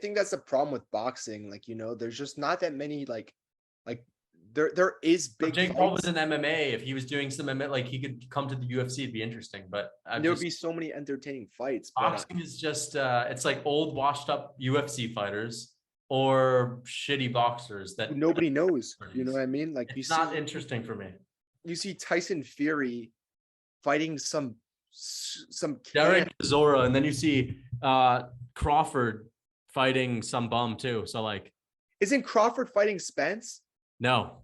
think that's the problem with boxing. Like, there's just not that many like there is If big Jake Paul was fights. in MMA, if he was doing some MMA, like he could come to the UFC, it'd be interesting. But And I've there would just be so many entertaining fights, but boxing is just it's like old washed up UFC fighters or shitty boxers that nobody knows. You know what it's I mean? Like not interesting for me. you see Tyson Fury fighting some can. Derek Zora, and then you see Crawford fighting some bum too. So like, Isn't Crawford fighting Spence? no,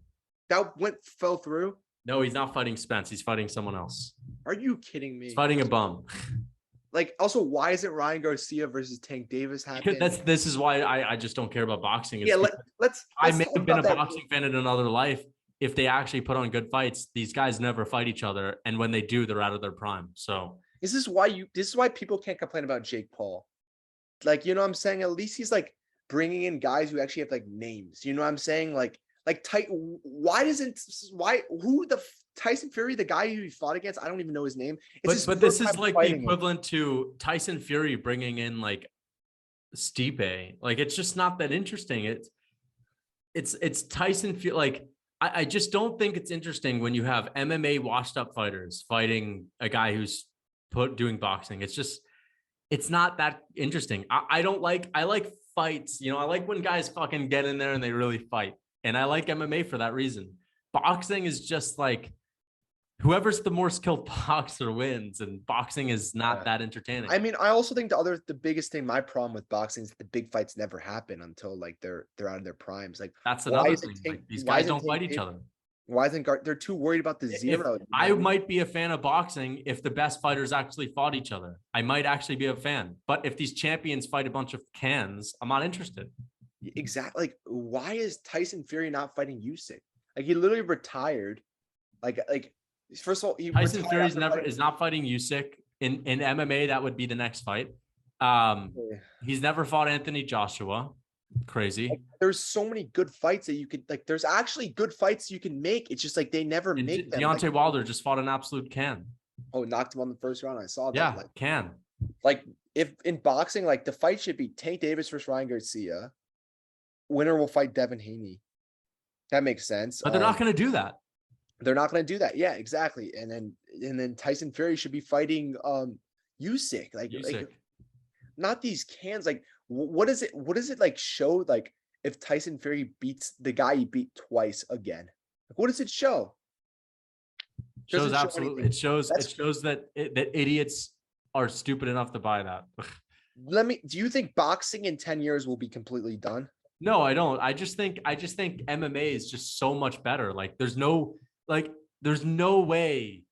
That fell through. no, he's not fighting Spence. He's fighting someone else. Are you kidding He's me? fighting a bum. Like, also, why isn't Ryan Garcia versus Tank Davis happening? This is why I just don't care about boxing. It's Yeah, I let's may talk have been about a that. boxing fan in another life. If they actually put on good fights, these guys never fight each other, and when they do, they're out of their prime. So This is why people can't complain about Jake Paul. Like, you know what I'm saying? At least he's like bringing in guys who actually have like names. You know what I'm saying? Why who the Tyson Fury, the guy who he fought against, I don't even know his name. It's his but first this is time like the fighting him. equivalent to Tyson Fury bringing in like Stipe. Like it's just not that interesting. It's Tyson Fury. Like I just don't think it's interesting when you have MMA washed up fighters fighting a guy who's doing boxing. It's not that interesting. I like fights. I like when guys fucking get in there and they really fight. And I like MMA for that reason. Boxing is just like whoever's the more skilled boxer wins, and boxing is not that entertaining. I mean, I also think the biggest thing, my problem with boxing is that the big fights never happen until like they're out of their primes. Like, That's why another is it thing. Tank? Like these Why guys is it don't Tank fight each Davis? other. Why isn't they're too worried about the If zero? You know what I I mean? might be a fan of boxing if the best fighters actually fought each other. I might actually be a fan. But if these champions fight a bunch of cans, I'm not interested. Exactly. Like, why is Tyson Fury not fighting Usyk? Like, he literally retired. Like first of all, he Tyson retired Fury after fighting. is not fighting Usyk in MMA. That would be the next fight. He's never fought Anthony Joshua. Like, Crazy. there's so many good fights that you could like. There's actually good fights you can make. It's just like they never And make them. Like, Deontay Wilder just fought an absolute can. oh, knocked him on the first round. I saw that. Yeah, can. Like if in boxing, like the fight should be Tank Davis versus Ryan Garcia. Winner will fight Devin Haney. That makes sense. But they're not going to do that. They're not going to do that. Yeah, exactly. And then Tyson Fury should be fighting Usyk. Like not these cans. Like what is it? What does it like show? Like if Tyson Fury beats the guy he beat twice again, like what does it show? Shows absolutely. It shows that idiots are stupid enough to buy that. Do you think boxing in 10 years will be completely done? No, I don't. I just think MMA is just so much better. Like there's no way.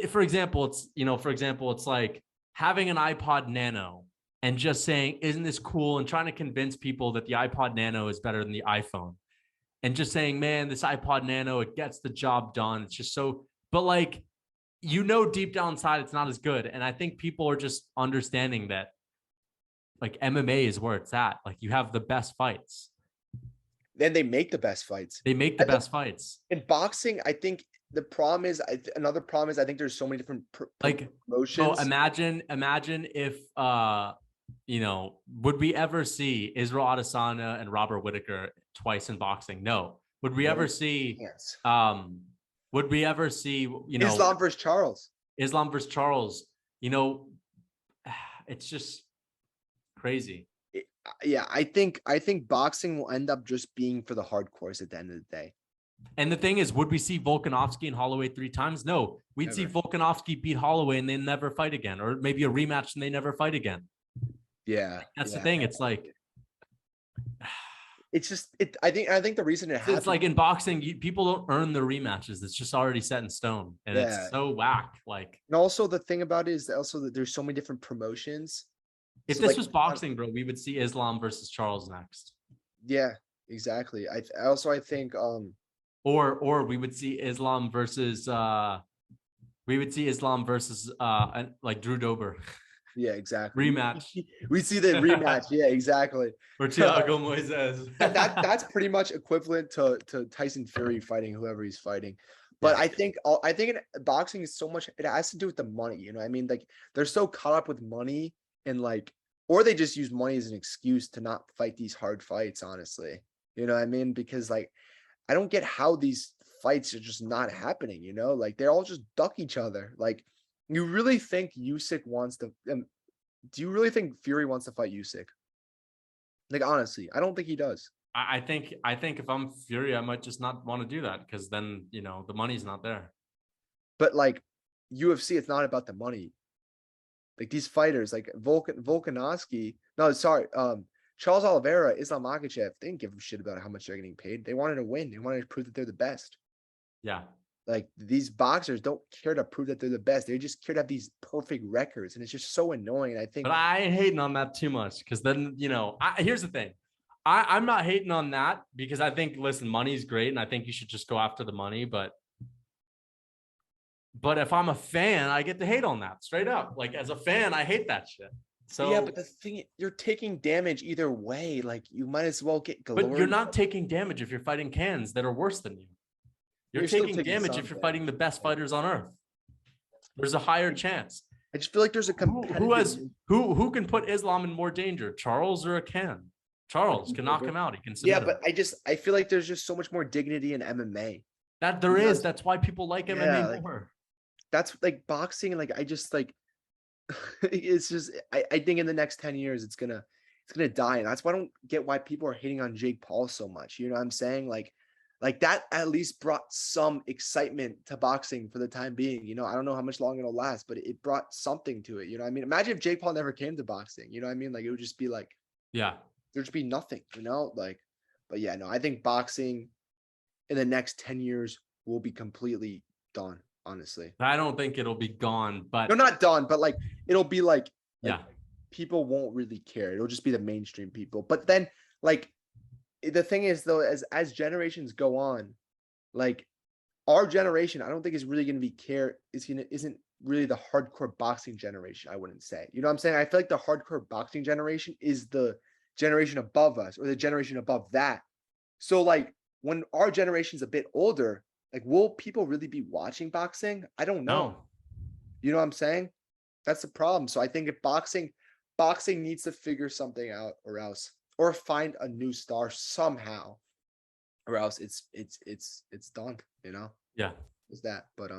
For example, it's like having an iPod Nano and just saying, "Isn't this cool?" and trying to convince people that the iPod Nano is better than the iPhone, and just saying, "Man, this iPod Nano, it gets the job done." It's just so. But like, deep down inside, it's not as good. And I think people are just understanding that. Like MMA is where it's at. Like you have the best fights. Then they make the best fights. They make the best fights. In boxing, I think the problem is another problem is I think there's so many different promotions. So imagine if would we ever see Israel Adesanya and Robert Whittaker twice in boxing? No. Would we ever see would we ever see Islam versus Charles? It's just crazy. Yeah, I think boxing will end up just being for the hardcores at the end of the day. And the thing is, would we see Volkanovski and Holloway 3 times? No, we'd see Volkanovski beat Holloway and they never fight again, or maybe a rematch and they never fight again. Yeah, that's the thing. It's like, it's just I think the reason it happens, it's like in boxing, people don't earn the rematches. It's just already set in stone, and it's so whack. Like, and also the thing about it is also that there's so many different promotions. If this was boxing, bro, we would see Islam versus Charles next. Yeah, exactly. I think or we would see Islam versus like Drew Dober. Yeah, exactly. Rematch. We see the rematch. Yeah, exactly. Or Thiago Moises. That's pretty much equivalent to Tyson Fury fighting whoever he's fighting. But I think boxing is so much. It has to do with the money. You know, I mean, like they're so caught up with money and like or they just use money as an excuse to not fight these hard fights, honestly. You know what I mean? Because like I don't get how these fights are just not happening, you know? Like they all just duck each other. Like you really think Usyk wants to do you really think Fury wants to fight Usyk? Like honestly, I don't think he does. I think if I'm Fury, I might just not want to do that because then, you know, the money's not there. But like UFC, it's not about the money. Like these fighters, like Volkanovski, no, sorry, Charles Oliveira, Islam Makhachev, they didn't give a shit about how much they're getting paid. They wanted to win. They wanted to prove that they're the best. Yeah. Like these boxers don't care to prove that they're the best. They just care to have these perfect records, and it's just so annoying. And I think, But I ain't hating on that too much because then, you know, here's the thing. I'm not hating on that because I think, listen, money's great and I think you should just go after the money. But if I'm a fan, I get to hate on that straight up. Like as a fan, I hate that shit. So yeah, but the thing, you're taking damage either way. Like you might as well get glory. But you're not taking damage if you're fighting cans that are worse than you. You're taking damage if you're fighting the best fighters on earth. There's a higher chance. I just feel like there's a competitive. Who can put Islam in more danger, Charles or a Can? Charles can knock him out. He can submit Yeah, him. but I feel like there's just so much more dignity in MMA. That there is. That's why people like MMA more. That's like boxing. Like I just like it's just I think in the next 10 years it's gonna die. And that's why I don't get why people are hating on Jake Paul so much. You know what I'm saying? Like that at least brought some excitement to boxing for the time being. You know, I don't know how much longer it'll last, but it brought something to it. You know what I mean? Imagine if Jake Paul never came to boxing. You know what I mean? Like it would just be like, yeah, there'd just be nothing, you know? Like, but yeah, no, I think boxing in the next 10 years will be completely done, honestly. I don't think it'll be gone, but no, not done, but like it'll be like yeah, people won't really care. It'll just be the mainstream people. But then like the thing is though, as generations go on, like our generation, I don't think is really going to be isn't really the hardcore boxing generation. I wouldn't say, you know what I'm saying? I feel like the hardcore boxing generation is the generation above us or the generation above that. So like when our generation's a bit older, like will people really be watching boxing? I don't know. no. You know what I'm saying? That's the problem. So I think if boxing needs to figure something out or find a new star somehow, or else it's done, you know? Yeah. Is that. But